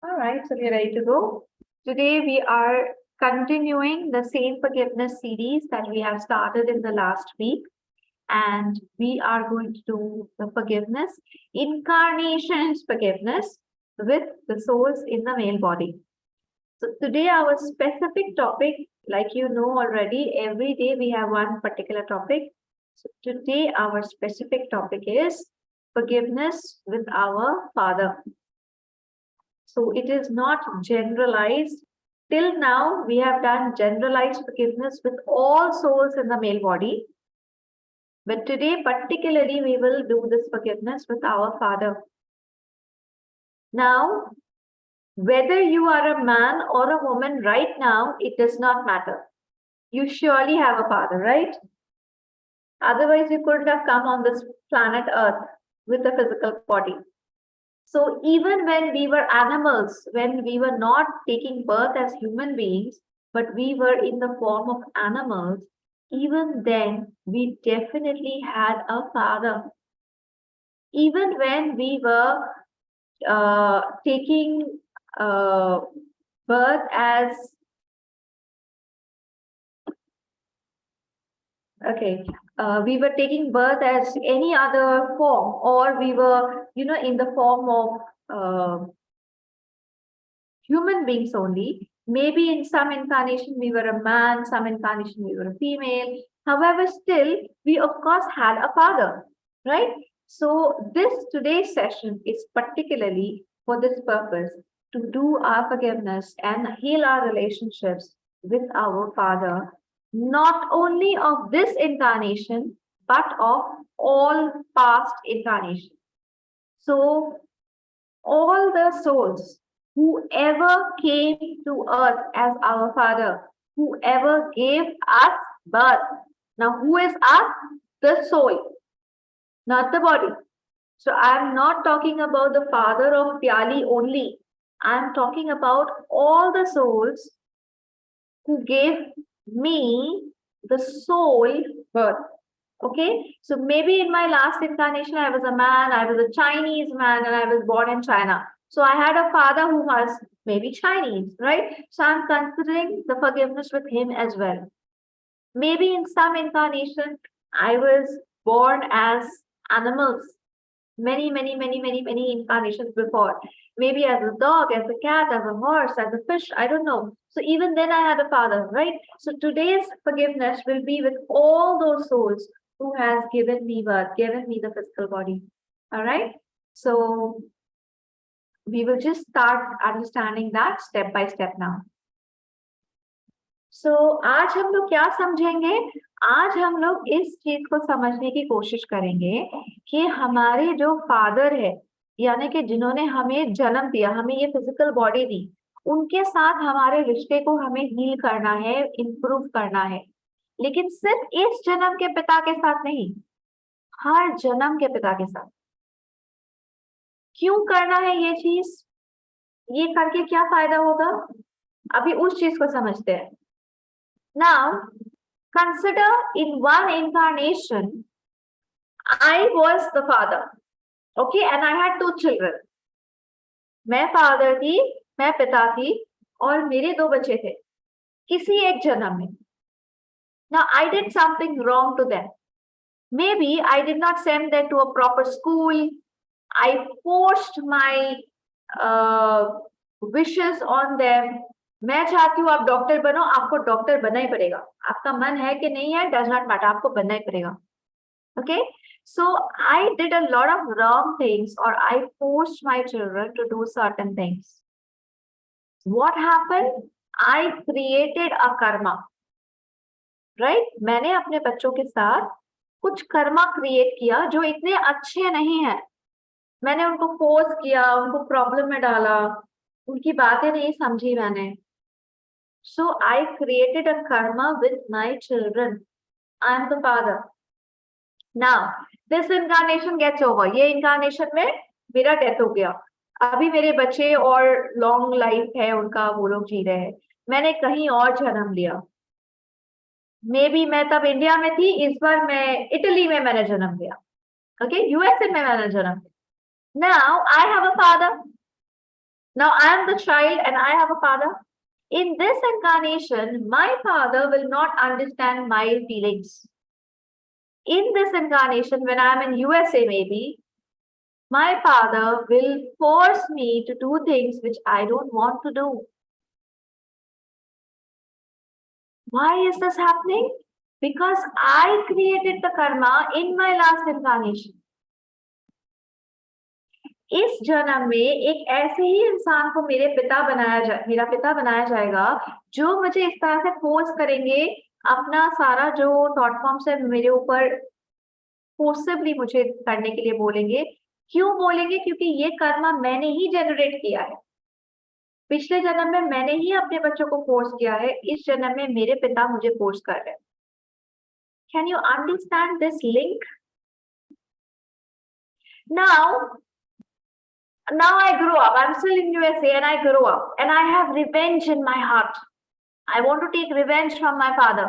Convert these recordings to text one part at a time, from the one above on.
All right, so we're ready to go. Today we are continuing the same forgiveness series that we have started in the last week, and we are going to do the forgiveness, incarnations forgiveness with the souls in the male body. So today our specific topic, like you know already, every day we have one particular topic. So today our specific topic is forgiveness with our Father. So it is not generalized. Till now, we have done generalized forgiveness with all souls in the male body. But today, particularly, we will do this forgiveness with our Father. Now, whether you are a man or a woman right now, it does not matter. You surely have a Father, right? Otherwise, you couldn't have come on this planet Earth with a physical body. So even when we were animals, when we were not taking birth as human beings, but we were in the form of animals, even then we definitely had a father. Even when we were taking birth as we were taking birth as any other form, or we were, in the form of human beings only. Maybe in some incarnation we were a man, some incarnation we were a female. However, still, we of course had a father, right? So, this today's session is particularly for this purpose, to do our forgiveness and heal our relationships with our Father, not only of this incarnation, but of all past incarnations. So, all the souls, whoever came to earth as our Father, whoever gave us birth. Now, who is us? The soul, not the body. So, I am not talking about the father of Piyali only. I am talking about all the souls who gave me, the soul, birth. Okay, so maybe in my last incarnation, I was a man, I was a Chinese man, and I was born in China. So I had a father who was maybe Chinese, right? So I'm considering the forgiveness with him as well. Maybe in some incarnation, I was born as animals, many incarnations before. Maybe as a dog, as a cat, as a horse, as a fish, I don't know. So even then I had a father, right? So today's forgiveness will be with all those souls who has given me birth, given me the physical body. All right. So we will just start understanding that step by step now. So आज हम लोग क्या समझेंगे? आज हम लोग इस चीज को समझने की कोशिश करेंगे कि हमारे जो फादर है, यानी कि जिन्होंने हमें जन्म दिया, हमें ये फिजिकल बॉडी दी, उनके साथ हमारे रिश्ते को हमें हील करना है, इम्प्रूव करना है, लेकिन सिर्फ इस जन्म के पिता के साथ नहीं, हर जन्म के पिता के साथ। क्यों करना है ये चीज? ये करके क्या फायदा होगा? अभी उस चीज को समझते हैं। Now, consider in one incarnation, I was the father, okay, and I had two children. मैं father थी, मैं पिता थी, और मेरे दो बच्चे थे, किसी एक जन्म में. Now, I did something wrong to them. Maybe I did not send them to a proper school. I forced my wishes on them. मैं चाहती हूँ आप डॉक्टर बनो, आपको डॉक्टर बनना ही पड़ेगा. आपका मन है कि नहीं है, डज नॉट मैटर, आपको बनना ही पड़ेगा. Okay, so I did a lot of wrong things, or I forced my children to do certain things. What happened? I created a karma, right? मैंने अपने बच्चों के साथ कुछ कर्मा क्रिएट किया जो इतने अच्छे नहीं है. मैंने उनको फोर्स किया, उनको प्रॉब्लम में डाला, उनकी बातें नहीं समझी मैंने. So I created a karma with my children. I am the father. Now, this incarnation gets over. ये incarnation में मेरा डेथ हो गया. अभी मेरे बच्चे और लॉन्ग लाइफ है उनका, वो लोग जी रहे हैं. मैंने कहीं और जन्म लिया. मे बी मैं तब इंडिया में थी, इस बार मैं इटली में मैंने जन्म लिया. ओके, यूएसए में मैंने जन्म लिया. Now I have a father. Now I am the child and I have a father. In this incarnation, my father will not understand my feelings. In this incarnation, when I am in USA maybe, my father will force me to do things which I don't want to do. Why is this happening? Because I created the karma in my last incarnation. इस जन्म में एक ऐसे ही इंसान को मेरा पिता बनाया जाएगा जो मुझे इस तरह से फोर्स करेंगे, अपना सारा जो थॉट फॉर्म्स है मेरे ऊपर फोर्सिबली मुझे करने के लिए बोलेंगे। क्यों बोलेंगे? क्योंकि ये कर्म मैंने ही जनरेट किया है। पिछले जन्म में मैंने ही अपने बच्चों को फोर्स किया है, इस जन्म में मेरे पिता मुझे फोर्स कर रहे हैं। Can you understand this link? Now I grew up, I'm still in USA and I grew up and I have revenge in my heart. I want to take revenge from my father.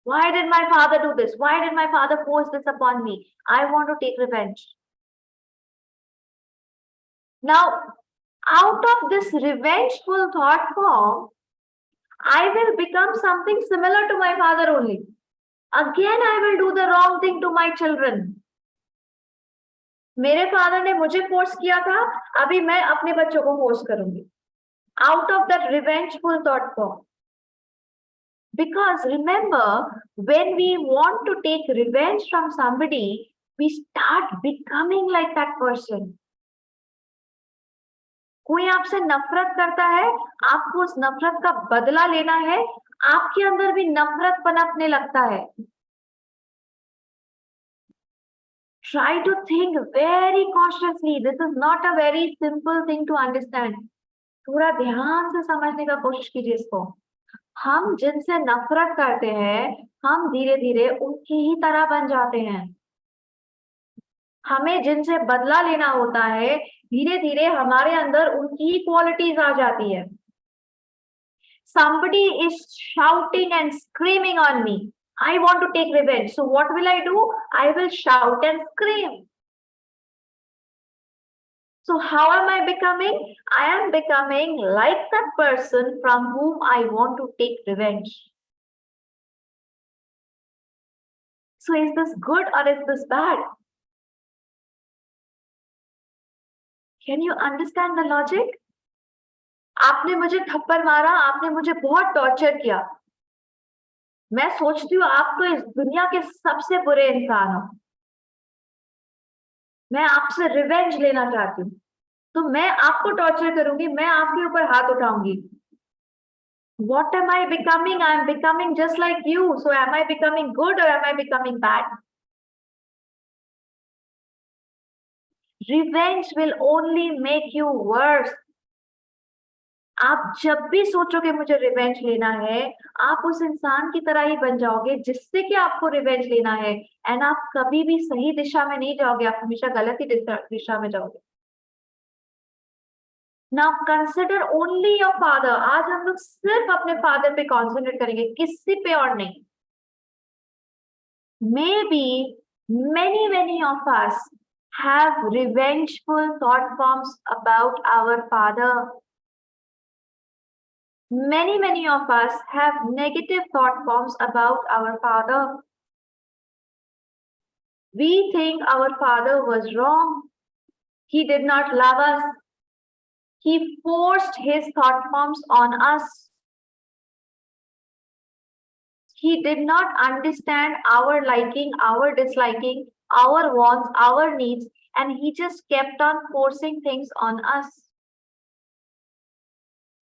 Why did my father do this? Why did my father force this upon me? I want to take revenge. Now, out of this revengeful thought form, I will become something similar to my father only. Again, I will do the wrong thing to my children. मेरे father ने मुझे force किया था, अभी मैं अपने बच्चों को फोर्स करूंगी out of that revengeful thought form. Because remember, when we want to take revenge from somebody, we start becoming like that person. कोई आपसे नफरत करता है, आपको उस नफरत का बदला लेना है, आपके अंदर भी नफरत पनपने लगता है। Try to think very cautiously. This is not a very simple thing to understand. थोड़ा ध्यान से समझने का कोशिश कीजिए इसको। हम जिनसे नफरत करते हैं, हम धीरे धीरे उनकी ही तरह बन जाते हैं। हमें जिनसे बदला लेना होता है, धीरे धीरे हमारे अंदर उनकी ही क्वालिटीज आ जाती है। Somebody is shouting and screaming on me. I want to take revenge. So what will I do? I will shout and scream. So how am I becoming? I am becoming like that person from whom I want to take revenge. So is this good or is this bad? Can you understand the logic? आपने मुझे थप्पड़ मारा, आपने मुझे बहुत torture किया। मैं सोचती हूँ आप तो इस दुनिया के सबसे बुरे इंसान हो। मैं आपसे रिवेंज लेना चाहती हूँ, तो मैं आपको टॉर्चर करूंगी, मैं आपके ऊपर हाथ उठाऊंगी। What am I becoming? I am becoming just like you. So am I becoming good or am I becoming bad? Revenge will only make you worse. आप जब भी सोचोगे मुझे रिवेंज लेना है, आप उस इंसान की तरह ही बन जाओगे जिससे कि आपको रिवेंज लेना है, एंड आप कभी भी सही दिशा में नहीं जाओगे, आप हमेशा गलत ही दिशा में जाओगे। Now consider only your father. आज हम लोग सिर्फ अपने फादर पे कॉन्सेंट्रेट करेंगे, किसी पे और नहीं। Maybe many of us have revengeful thought forms about our father. Many of us have negative thought forms about our father. We think our father was wrong. He did not love us. He forced his thought forms on us. He did not understand our liking, our disliking, our wants, our needs, and he just kept on forcing things on us.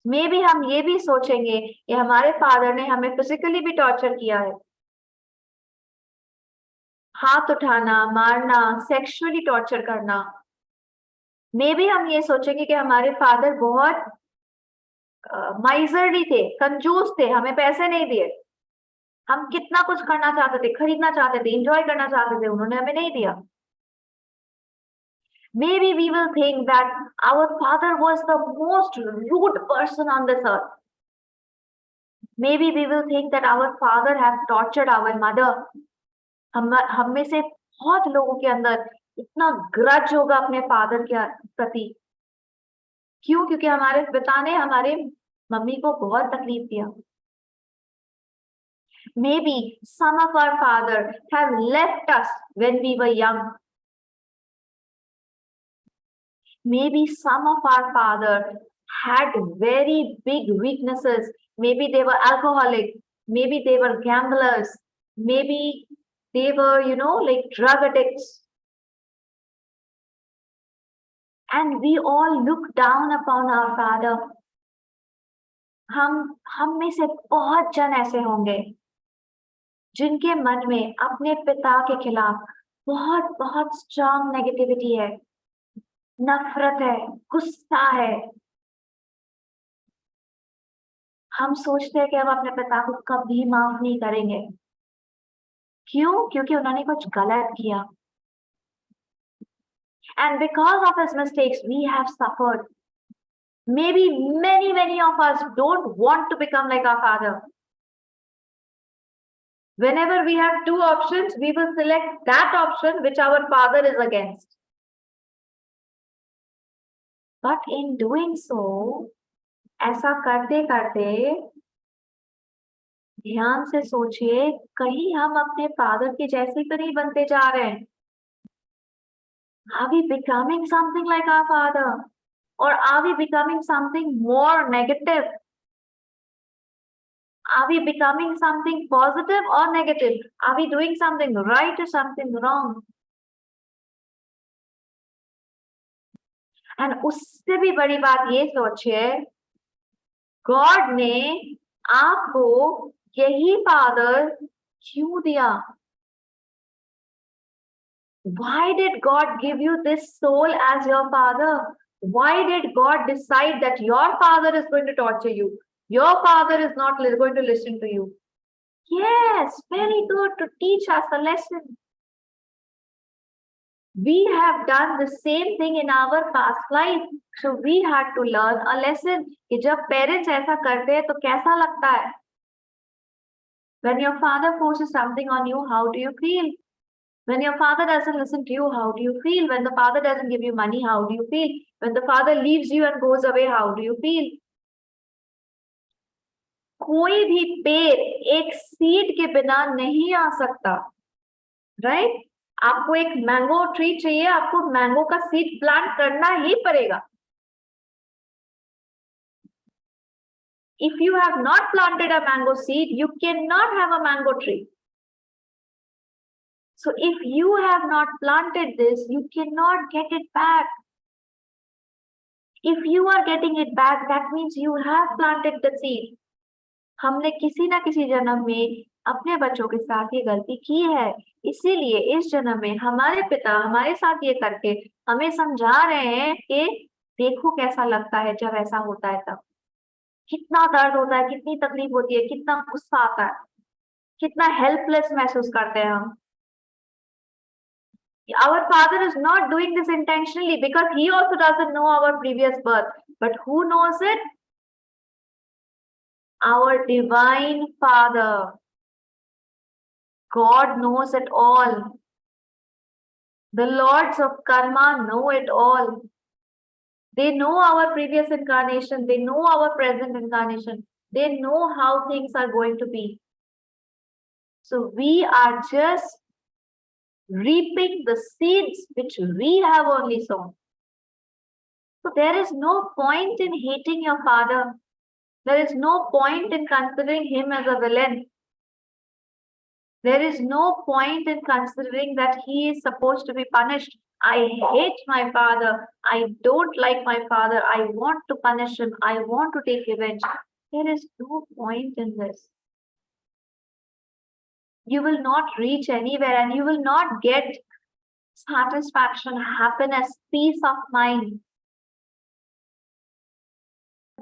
Maybe हम ये भी सोचेंगे कि हमारे father ने हमें physically भी torture किया है, हाथ उठाना, मारना, सेक्सुअली टॉर्चर करना। Maybe हम ये सोचेंगे कि हमारे फादर बहुत माइजरली थे, कंजूस थे, हमें पैसे नहीं दिए। हम कितना कुछ करना चाहते थे, खरीदना चाहते थे, एंजॉय करना चाहते थे, उन्होंने हमें नहीं दिया। Maybe we will think that our father was the most rude person on this earth. Maybe we will think that our father has tortured our mother. हम में से बहुत लोगों के अंदर इतना ग्रज होगा अपने फादर के प्रति। क्यों? क्योंकि हमारे पिता ने हमारे मम्मी को बहुत तकलीफ दिया. Maybe some of our fathers have left us when we were young. Maybe some of our fathers had very big weaknesses. Maybe they were alcoholic. Maybe they were gamblers. Maybe they were, like drug addicts. And we all look down upon our father. हम में से बहुत जन ऐसे होंगे जिनके मन में अपने पिता के खिलाफ बहुत बहुत स्ट्रांग नेगेटिविटी है, नफरत है, गुस्सा है. हम सोचते हैं कि हम अपने पिता को कभी माफ नहीं करेंगे. क्यों? क्योंकि उन्होंने कुछ गलत किया. And because of his mistakes, we have suffered. Maybe many of us don't want to become like our father. Whenever we have two options, we will select that option which our father is against. But in doing so, ऐसा करते करते ध्यान से सोचिए, कहीं हम अपने father के जैसे तो नहीं बनते जा रहे हैं. Are we becoming something like our father? Or are we becoming something more negative? Are we becoming something positive or negative? Are we doing something right or something wrong? And उससे भी बड़ी बात ये सोचिए, गॉड ने आपको यही father क्यों दिया? Why did God give you this soul as your father? Why did God decide that your father is going to torture you? Your father is not going to listen to you. Yes, very good, to teach us a lesson. We have done the same thing in our past life. So we had to learn a lesson. कि जब parents ऐसा करते हैं तो कैसा लगता है? When your father forces something on you, how do you feel? When your father doesn't listen to you, how do you feel? When the father doesn't give you money, how do you feel? When the father leaves you and goes away, how do you feel? कोई भी पेड़ एक seed के बिना नहीं आ सकता, right? आपको एक मैंगो ट्री चाहिए, आपको मैंगो का सीड प्लांट करना ही पड़ेगा. If you have not planted a mango seed, you cannot have a mango tree. So if you have not planted this, you cannot get it back. If you are getting it back, that means you have planted the seed. हमने किसी ना किसी जन्म में अपने बच्चों के साथ ये गलती की है, इसीलिए इस जन्म में हमारे पिता हमारे साथ ये करके हमें समझा रहे हैं कि देखो कैसा लगता है जब ऐसा होता है. तब कितना दर्द होता है, कितनी तकलीफ होती है, कितना गुस्सा आता है, कितना हेल्पलेस महसूस करते हैं हम. Our father is not doing this intentionally because he also doesn't know our previous birth. But who knows it? Our divine Father. God knows it all. The lords of karma know it all. They know our previous incarnation. They know our present incarnation. They know how things are going to be. So we are just reaping the seeds which we have only sown. So there is no point in hating your father. There is no point in considering him as a villain. There is no point in considering that he is supposed to be punished. I hate my father. I don't like my father. I want to punish him. I want to take revenge. There is no point in this. You will not reach anywhere and you will not get satisfaction, happiness, peace of mind.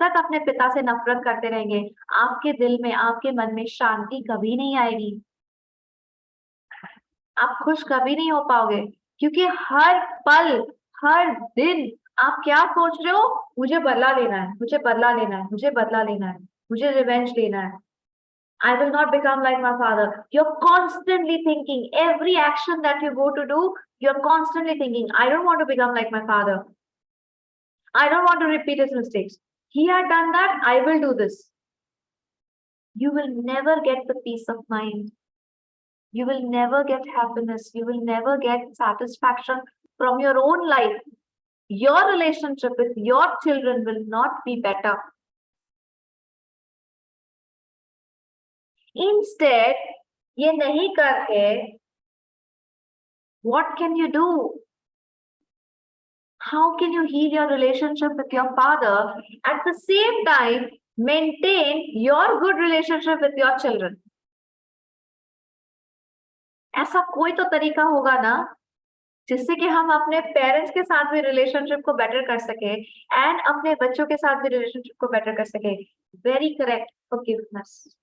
तक अपने पिता से नफरत करते रहेंगे, आपके दिल में, आपके मन में शांति कभी नहीं आएगी. आप खुश कभी नहीं हो पाओगे, क्योंकि हर पल, हर दिन आप क्या सोच रहे हो? मुझे बदला लेना है, मुझे बदला लेना है, मुझे बदला लेना है, मुझे रिवेंज लेना है. I will not become like my father. You're constantly thinking, every action that you go to do, you're constantly thinking, I don't want to become like my father. I don't want to repeat his mistakes. He had done that, I will do this. You will never get the peace of mind. You will never get happiness. You will never get satisfaction from your own life. Your relationship with your children will not be better. Instead, ये नहीं करके, what can you do? How can you heal your relationship with your father, at the same time maintain your good relationship with your children? ऐसा कोई तो तरीका होगा ना जिससे कि हम अपने पेरेंट्स के साथ भी रिलेशनशिप को बेटर कर सके एंड अपने बच्चों के साथ भी रिलेशनशिप को बेटर कर सके. Very correct. Forgiveness.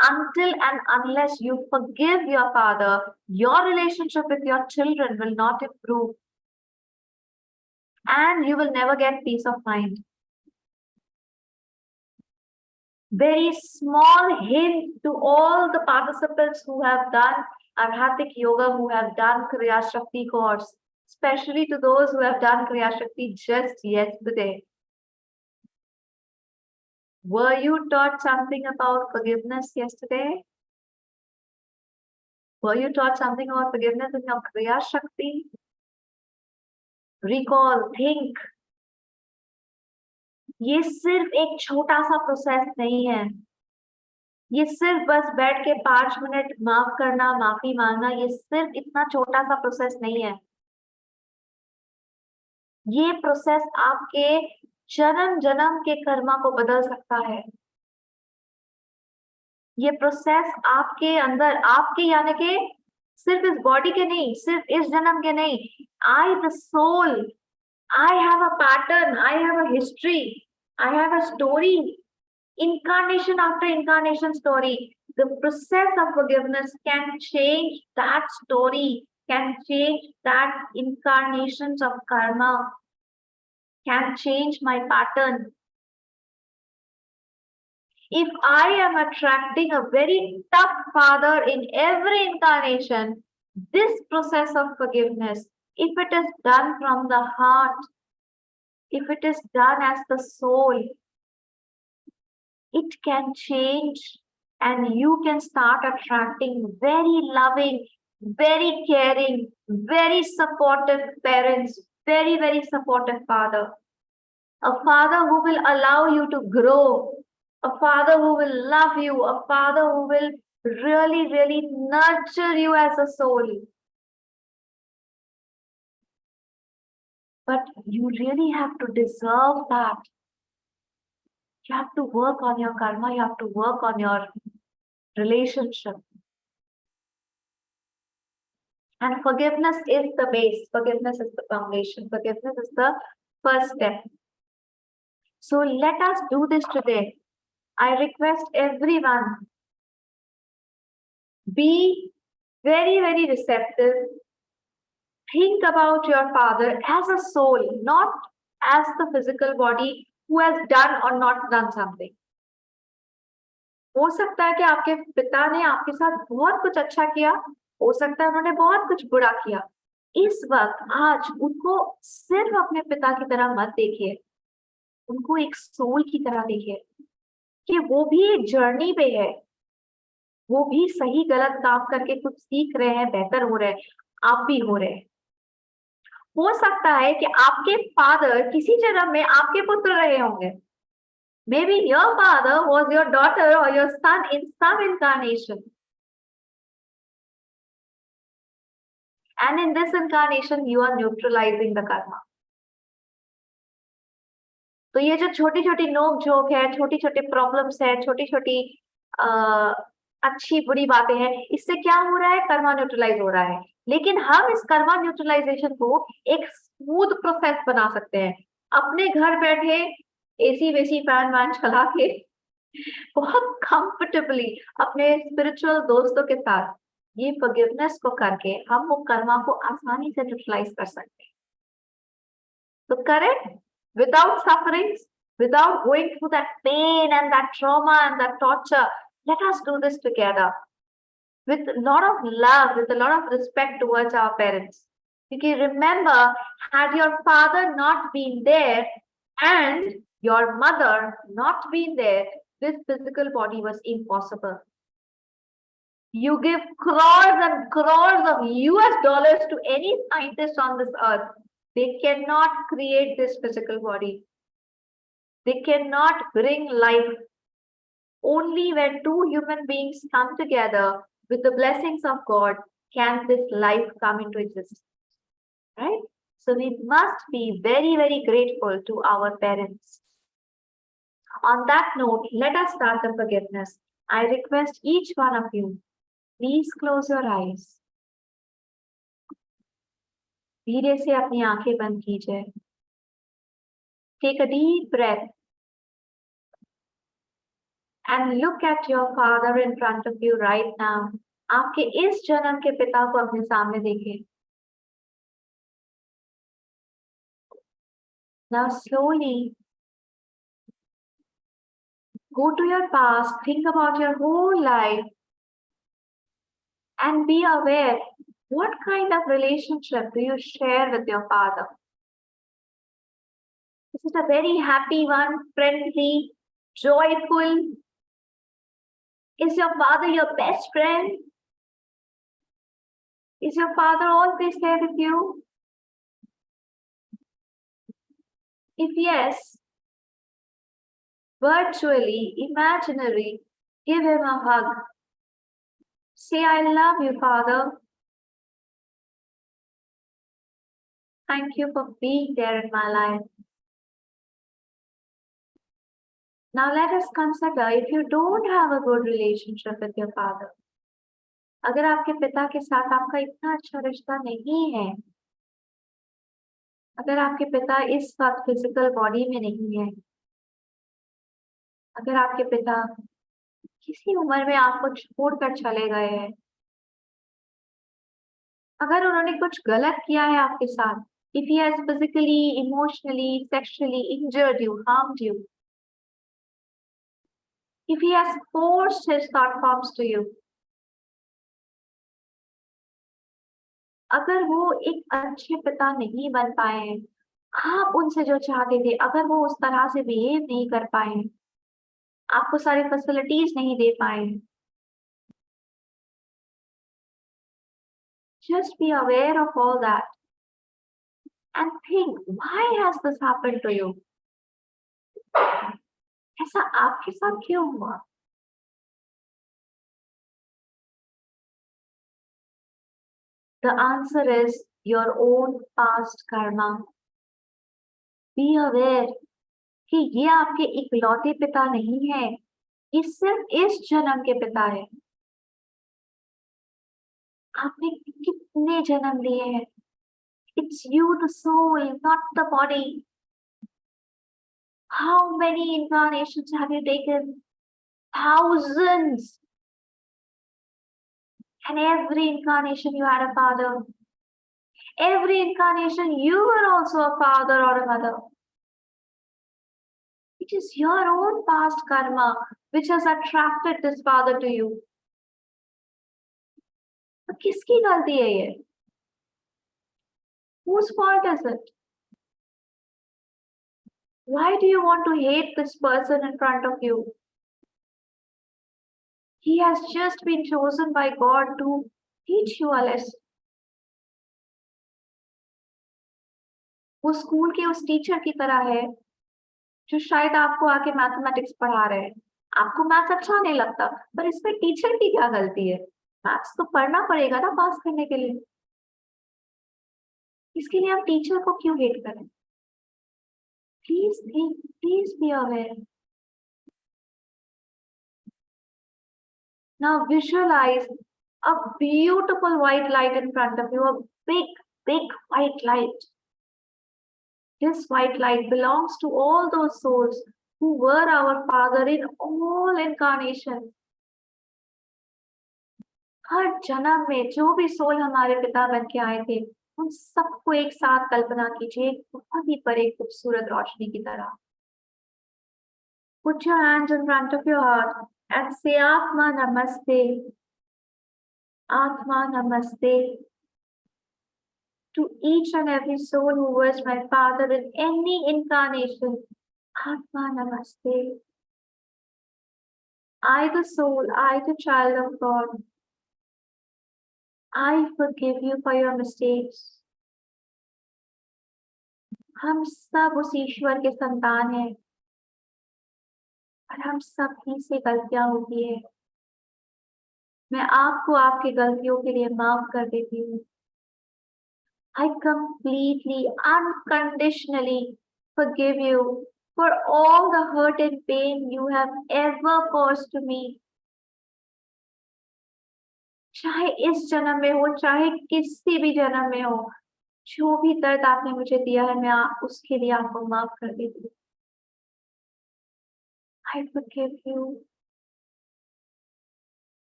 Until and unless you forgive your father, your relationship with your children will not improve, and you will never get peace of mind. Very small hint to all the participants who have done Arhatic Yoga, who have done Kriya Shakti course, especially to those who have done Kriya Shakti just yesterday. Were you taught something about forgiveness yesterday? Were you taught something about forgiveness in your Kriya Shakti? Recall, think. ये सिर्फ एक छोटा सा process नहीं है. ये सिर्फ बस बैठ के 5 मिनट माफ करना, माफी मांगना, ये सिर्फ इतना छोटा सा प्रोसेस नहीं है. ये प्रोसेस आपके जन्म जन्म के कर्मा को बदल सकता है. ये प्रोसेस आपके अंदर, आपके यानी कि सिर्फ इस बॉडी के नहीं, सिर्फ इस जन्म के नहीं. I the soul, I have a pattern, I have a history, I have a story, incarnation after incarnation story. The process of forgiveness can change that story, can change that incarnations of karma, can change my pattern. If I am attracting a very tough father in every incarnation, this process of forgiveness, if it is done from the heart, if it is done as the soul, it can change and you can start attracting very loving, very caring, very supportive parents, very, very supportive father. A father who will allow you to grow, a father who will love you, a father who will really, really nurture you as a soul. But you really have to deserve that. You have to work on your karma, you have to work on your relationship. And forgiveness is the base, forgiveness is the foundation, forgiveness is the first step. So let us do this today. I request everyone, be very, very receptive. Think about your father as a soul, not as the physical body who has done or not done something. हो सकता है कि आपके पिता ने आपके साथ बहुत कुछ अच्छा किया, हो सकता है उन्होंने बहुत कुछ बुरा किया. इस वक्त आज उनको सिर्फ अपने पिता की तरह मत देखिए, उनको एक सोल की तरह देखिए कि वो भी एक जर्नी पे है, वो भी सही गलत काम करके कुछ सीख रहे हैं, बेहतर हो रहे हैं, आप भी हो रहे हैं. हो सकता है कि आपके फादर किसी जन्म में आपके पुत्र रहे होंगे. Maybe your father was your daughter or your son in some incarnation. And in this incarnation, you are neutralizing the karma. तो ये जो छोटी छोटी नोक झोंक है, छोटी छोटी प्रॉब्लम्स है, छोटी छोटी अच्छी बुरी बातें हैं, इससे क्या हो रहा है? कर्मा न्यूट्रलाइज हो रहा है. लेकिन हम इस कर्मा न्यूट्रलाइजेशन को एक स्मूथ प्रोसेस बना सकते हैं. अपने घर बैठे एसी वेसी फैन वैन चला के बहुत कंफर्टेबली अपने स्पिरिचुअल दोस्तों के साथ ये फॉरगिवनेस को करके हम वो कर्मा को आसानी से न्यूट्रलाइज कर सकते हैं. तो correct, without sufferings, without going through that pain and that trauma and that torture. Let us do this together with a lot of love, with a lot of respect towards our parents. Because remember, had your father not been there and your mother not been there, this physical body was impossible. You give crores and crores of US dollars to any scientist on this earth, they cannot create this physical body. They cannot bring life. Only when two human beings come together with the blessings of God can this life come into existence. Right? So we must be very, very grateful to our parents. On that note, let us start the forgiveness. I request each one of you, please close your eyes. धीरे से अपनी आंखें बंद कीजिए. Take a deep breath and look at your father in front of you right now. आपके इस जन्म के पिता को अपने सामने देखें. Now slowly go to your past, think about your whole life and be aware what kind of relationship do you share with your father. Is it a very happy one, friendly, joyful? Is your father your best friend? Is your father always there with you? If yes, virtually, imaginary, give him a hug. Say, I love you, Father. Thank you for being there in my life. Now let us consider if you don't have a good relationship with your father. अगर आपके पिता के साथ आपका इतना अच्छा रिश्ता नहीं है, अगर आपके पिता इस वक्त फिजिकल बॉडी में नहीं है, अगर आपके पिता किसी उम्र में आपको छोड़कर चले गए हैं, अगर उन्होंने कुछ गलत किया है आपके साथ, if he has physically, emotionally, sexually injured you, harmed you, if he has forced his thought forms to you, अगर वो एक अच्छे पिता नहीं बन पाए, आप उनसे जो चाहते थे, अगर वो उस तरह से बिहेव नहीं कर पाए, आपको सारी फैसिलिटीज नहीं दे पाए, just be aware of all that and think, why has this happened to you? ऐसा आपके साथ क्यों हुआ? The answer is your own past karma. Be aware कि ये आपके इकलौते पिता नहीं है, ये सिर्फ इस जन्म के पिता है. आपने कितने जन्म लिए हैं? It's you, the soul, not the body. How many incarnations have you taken? Thousands. And every incarnation you had a father. Every incarnation you were also a father or a mother. It is your own past karma which has attracted this father to you. तो किसकी गलती है ये? Whose fault is it? Why do you want to hate this person in front of you? He has just been chosen by God to teach you a lesson. वो school के उस teacher की तरह है जो शायद आपको आके मैथमेटिक्स पढ़ा रहे हैं. आपको मैथ्स अच्छा नहीं लगता, पर इसमें टीचर की क्या गलती है? मैथ्स तो पढ़ना पड़ेगा ना पास करने के लिए. इसके लिए आप टीचर को क्यों हेट करें? Please think, please be aware. Now visualize a beautiful white light in front of you, a big white light. This white light belongs to all those souls who were our father in all incarnations. हर जन्म में जो भी soul हमारे पिता बन के आए थे, उन सबको एक साथ कल्पना कीजिए, बहुत ही बड़े खूबसूरत रोशनी की तरह. Put your hands in front of your heart and say Atma Namaste. Atma Namaste. to each and every soul who was my father in any incarnation. Atma Namaste. I, the soul, I, the child of God, I forgive you for your mistakes. हम सब उस ईश्वर के संतान हैं और हम सब ही से गलतियां होती है। मैं आपको आपकी गलतियों के लिए माफ कर देती हूँ। I completely, unconditionally forgive you for all the hurt and pain you have ever caused to me. चाहे इस जन्म में हो, चाहे किसी भी जन्म में हो, जो भी दर्द आपने मुझे दिया है, मैं उसके लिए आपको माफ कर देती हूँ। I forgive you.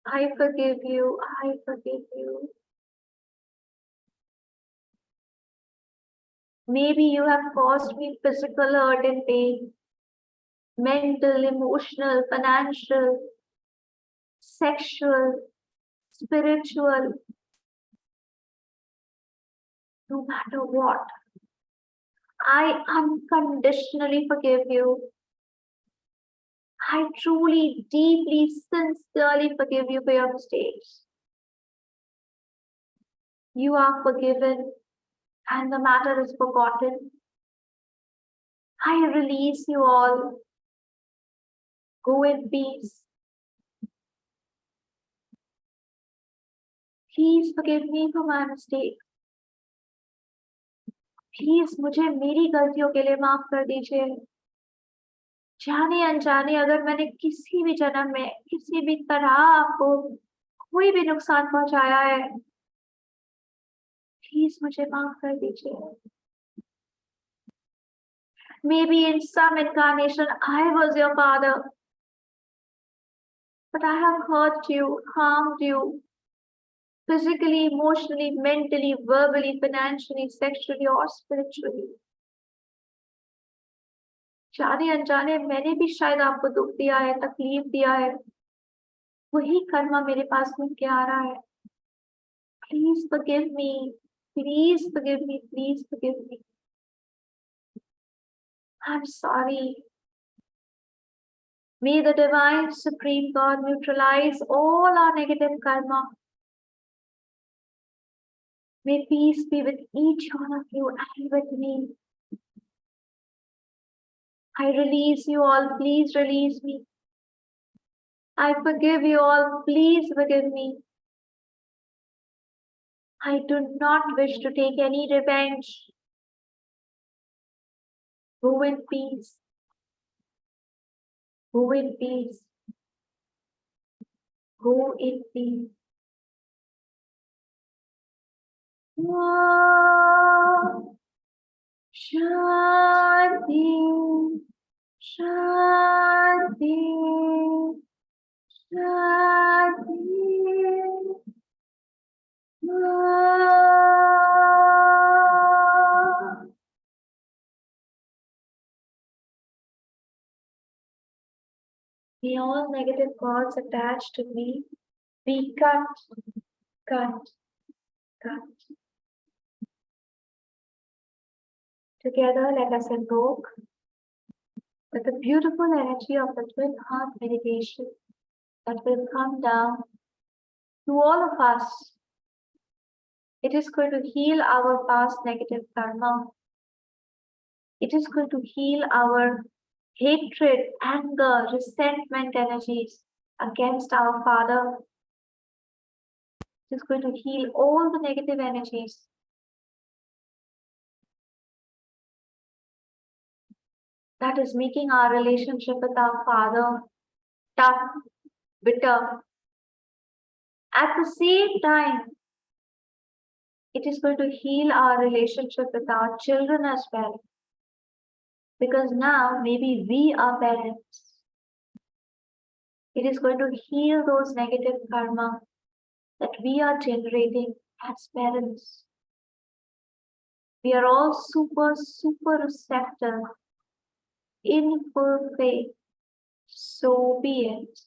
I forgive you. I forgive you. Maybe you have caused me physical hurt and pain, mental, emotional, financial, sexual, spiritual, no matter what. I unconditionally forgive you. I truly, deeply, sincerely forgive you for your mistakes. You are forgiven and the matter is forgotten. I release you all. Go in peace. Please forgive me for my mistake. Please मुझे मेरी गलतियों के लिए माफ कर दीजिए। जाने अनजाने अगर मैंने किसी भी जन्म में किसी भी तरह आपको कोई भी नुकसान पहुंचाया है, प्लीज मुझे माफ कर दीजिए। Maybe in some incarnation I was your father, but I have hurt you, harmed you, physically, emotionally, mentally, verbally, financially, sexually or spiritually. जाने अनजाने मैंने भी शायद आपको दुख दिया है, तकलीफ दिया है। वही कर्मा मेरे पास घूम के आ रहा है। Please forgive me. Please forgive me. Please forgive me. I'm sorry. May the divine supreme God neutralize all our negative karma. May peace be with each one of you and with me. I release you all. Please release me. I forgive you all. Please forgive me. I do not wish to take any revenge. Go in peace. Go in peace. Go in peace. Om Shanti, Shanti, Shanti. Om. May all negative cords attached to me be cut, cut, cut. Together, let us invoke that the beautiful energy of the twin heart meditation that will come down to all of us. It is going to heal our past negative karma. It is going to heal our hatred, anger, resentment energies against our Father. It is going to heal all the negative energies. That is making our relationship with our Father tough, bitter. At the same time, it is going to heal our relationship with our children as well. Because now maybe we are parents. It is going to heal those negative karma that we are generating as parents. We are all super, super receptive, in full faith. So be it.